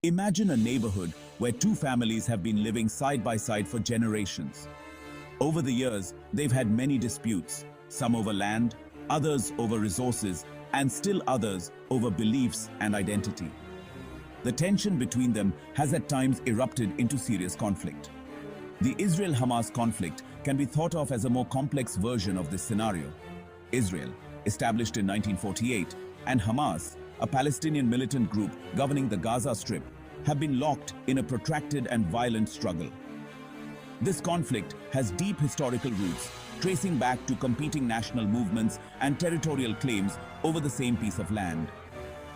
Imagine a neighborhood where two families have been living side by side for generations. Over the years, they've had many disputes, some over land, others over resources, and still others over beliefs and identity. The tension between them has at times erupted into serious conflict. The Israel-Hamas conflict can be thought of as a more complex version of this scenario. Israel, established in 1948, and Hamas, a Palestinian militant group governing the Gaza Strip, have been locked in a protracted and violent struggle. This conflict has deep historical roots, tracing back to competing national movements and territorial claims over the same piece of land.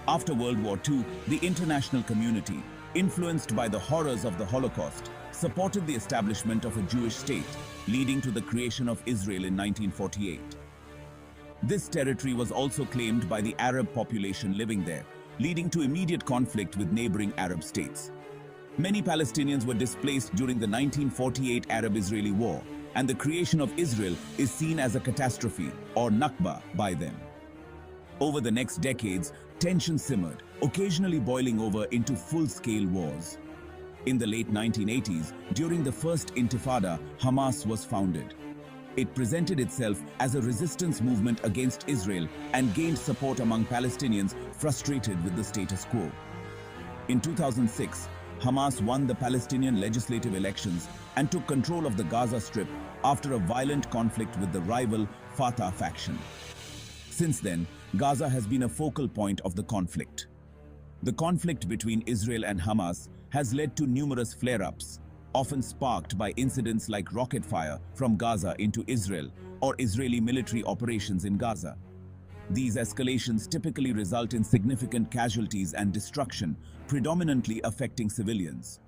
After World War II, the international community, influenced by the horrors of the Holocaust, supported the establishment of a Jewish state, leading to the creation of Israel in 1948. This territory was also claimed by the Arab population living there, leading to immediate conflict with neighboring Arab states. Many Palestinians were displaced during the 1948 Arab-Israeli War, and the creation of Israel is seen as a catastrophe, or Nakba, by them. Over the next decades, tension simmered, occasionally boiling over into full-scale wars. In the late 1980s, during the First Intifada, Hamas was founded. It presented itself as a resistance movement against Israel and gained support among Palestinians frustrated with the status quo. In 2006, Hamas won the Palestinian legislative elections and took control of the Gaza Strip after a violent conflict with the rival Fatah faction. Since then, Gaza has been a focal point of the conflict. The conflict between Israel and Hamas has led to numerous flare-ups, often sparked by incidents like rocket fire from Gaza into Israel or Israeli military operations in Gaza. These escalations typically result in significant casualties and destruction, predominantly affecting civilians.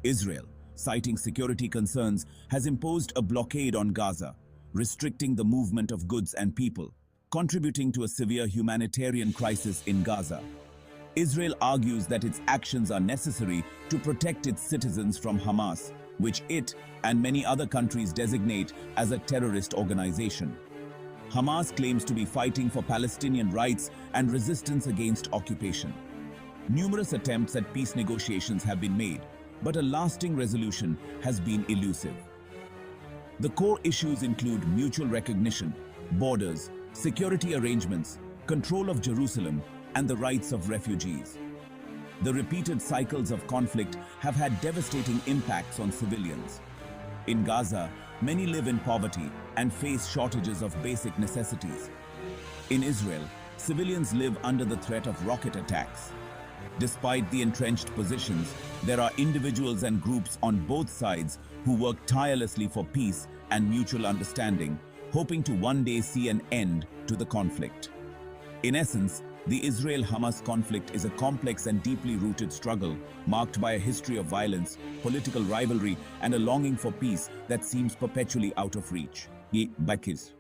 Israel, citing security concerns, has imposed a blockade on Gaza, restricting the movement of goods and people, contributing to a severe humanitarian crisis in Gaza. Israel argues that its actions are necessary to protect its citizens from Hamas, which it and many other countries designate as a terrorist organization. Hamas claims to be fighting for Palestinian rights and resistance against occupation. Numerous attempts at peace negotiations have been made, but a lasting resolution has been elusive. The core issues include mutual recognition, borders, security arrangements, control of Jerusalem, and the rights of refugees. The repeated cycles of conflict have had devastating impacts on civilians. In Gaza, many live in poverty and face shortages of basic necessities. In Israel, civilians live under the threat of rocket attacks. Despite the entrenched positions, there are individuals and groups on both sides who work tirelessly for peace and mutual understanding, hoping to one day see an end to the conflict. In essence, the Israel-Hamas conflict is a complex and deeply rooted struggle, marked by a history of violence, political rivalry, and a longing for peace that seems perpetually out of reach. Bakis.